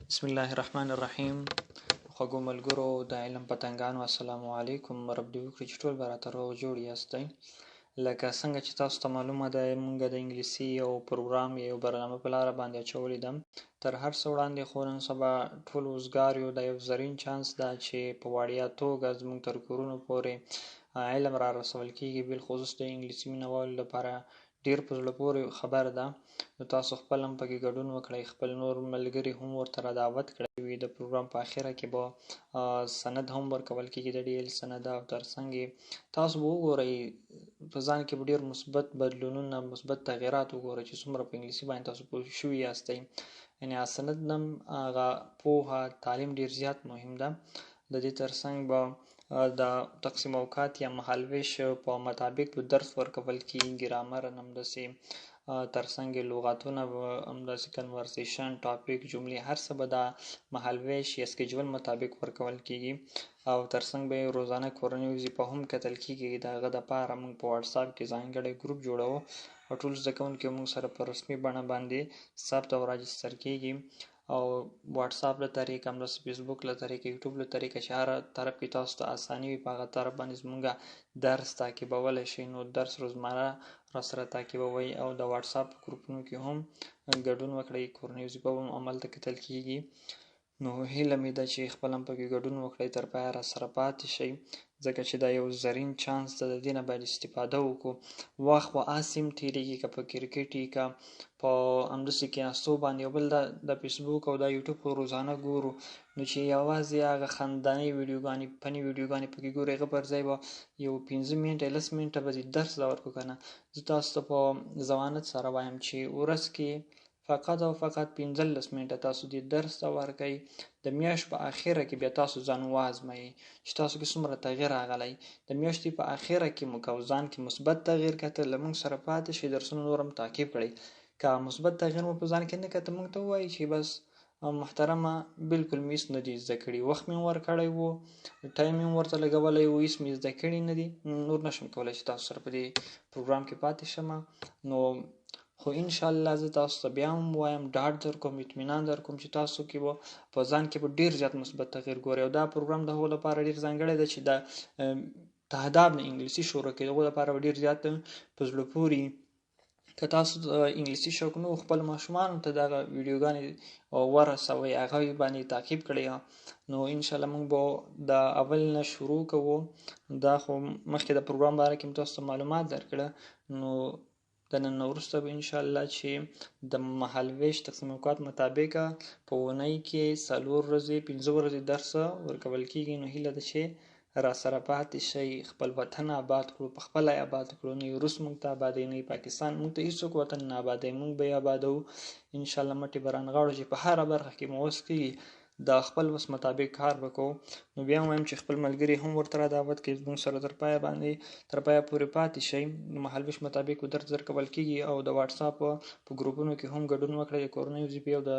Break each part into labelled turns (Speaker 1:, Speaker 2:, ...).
Speaker 1: بسم الله الرحمن الرحیم. خوږو ملګرو د علم پتنګانو السلام علیکم. رب دې وکړي چې ټول به راته روغ جوړ یاستئ. لکه څنګه چې تاسو ته معلومه ده موږ د انګلیسي یو پروګرام یو برنامه په لاره باندې اچولې ده. تر هر څه وړاندې خو نن سبا ټول وزګار یو د یو زرین چانس ده چې په وړیا توګه زموږ تر کورونو پورې علم را رسول کیږي، بالخصوص د انګلیسي مینوالو لپاره ډیر په زړه پورې خبره ده. نو تاسو خپل هم پکې ګډون وکړئ، خپل نور ملګري هم ورته دعوت کړئ. د پروګرام په اخره کې به سند هم ورکول کېږي، د ډي ایل سند، او ترڅنګ تاسو به وګورئ په ځان کې به ډیر مثبت بدلونونه، مثبت تغیرات وګورئ چې څومره په انګلیسي باندې تاسو پوه شوي یاستئ. یعنې سند هم هغه پوهه تعلیم ډیر زیات مهم ده. د دې ترڅنګ به د تقسیم اوقات یا مهالویش په مطابق به درس ورکول کېږي، ګرامر همداسې ترڅنګ لغاتونه به همداسې کنورسیشن، ټاپک، جملې، هر څه به د مهالویش یا سکیجول مطابق ورکول کېږي. او ترڅنګ به روزانه کورنۍ وظیفه هم کتل کېږي. د هغه دپاره موږ په واټساف کې ځانګړی ګروپ جوړوو او ټول زده کوونکي موږ سره په رسمي بڼه باندې ثبت او راجستر کېږي. او واټساپ له طریقه، همداسې فیسبوک له طریقه، یوټیوب له طریقه چې هر طرف کې تاسو ته اسانه وي په هغه طرف باندې زموږ درس تعقیبولی شئ. نو درس روزمره راسره تعقیبوئ او د واټساپ ګروپونو کې هم ګډون وکړئ. کورنۍ وظیفه هم هملته کتل کېږي. نو هیله مې ده چې خپل هم پکې ګډون وکړئ، تر پایه راسره پاتې شئ، ځکه چې دا یو زرین چانس ده. د دې نه باید استفاده وکړو. وخت به هسې هم تېرېږي، که په کرکټ وي، که په همداسې کېناستو باندې. یو بل د فیسبوک او د یوټیوب روزانه ګورو، نو چې یوازې هغه خندانې ویډیوګانې، فني ویډیوګانې پکې ګورو، هغه پر ځای به یو 15 منټه 10 منټه به درس دا ورکړو که نه. زه تاسو ته په ضمانت سره وایم چې ورځ کې فقط او فقط 15 منټه تاسو دې درس ته ورکړئ. د میاشت په اخره کې بیا تاسو ځان وازمایئ چې تاسو کې څومره تغییر راغلی. د میاشتې په اخره کې مو که ځان کې مثبت تغییر کته، له موږ سره پاتې شئ، درسونه نور هم تعقیب کړئ. که مثبت تغییر مو په ځان کې نه کته، موږ ته ووایئ چې بس محترمه بالکل مې هېڅ نه دي زده کړي، وخت مې ورکړی و، ټایم مې ورته لګولی و، هېڅ مې زده کړي نه دي، نور نشم کولی چې تاسو سره په دې پروګرام کې پاتې شم. نو خو انشاءالله زه تاسو ته بیا هم وایم، ډاډ درکوم، اطمینان درکوم چې تاسو کې به په ځان کې به ډېر زیات مثبت تغییر ګورئ. او دا پروګرام د هغو لپاره ډېر ځانګړی ده چې د تهداب نه انګلیسي شروع کړي. د هغو لپاره به ډېر زیات په زړه پورې. که تاسو د انګلیسي شوق نه و، خپل ماشومانو ته دغه ویډیوګانې ورسوئ، هغه باندې تعقیب کړئ، نو انشاءالله موږ به د اول نه شروع کوو. دا خو مخکې د پروګرام باره کې مې تاسو ته معلومات درکړه. نو د نن نه وروسته به انشاءالله چې د مهالویش تقسیم اوقات مطابق په اونۍ کې 4 ورځې 5 ورځې درس ورکول کېږي. نو هیله ده چې راسره پاتې شئ، خپل وطن آباد کړو، په خپله یې آباد کړو. نه یې روس موږ ته آبادوي، نه یې پاکستان، موږ ته هېڅوک وطن نه آبادوي، موږ به یې آبادوو انشاءالله. مټې به رانغاړو چې په هره برخه کې مو وس کېږي د خپل وس مطابق کار وکړو. نو بیا هم وایم چې خپل ملګري هم ورته دعوت کړئ، زموږ سره تر پایه پورې پاتې شئ. مهالویش مطابق درس درکول کېږي او د واټساپ په ګروپونو کې هم ګډون وکړئ، د کورنۍ وظیفې او د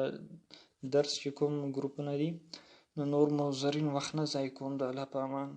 Speaker 1: درس چې کوم ګروپونه دي. نو نور مو زرین وخت نه ضایع کوم. د الله په امان.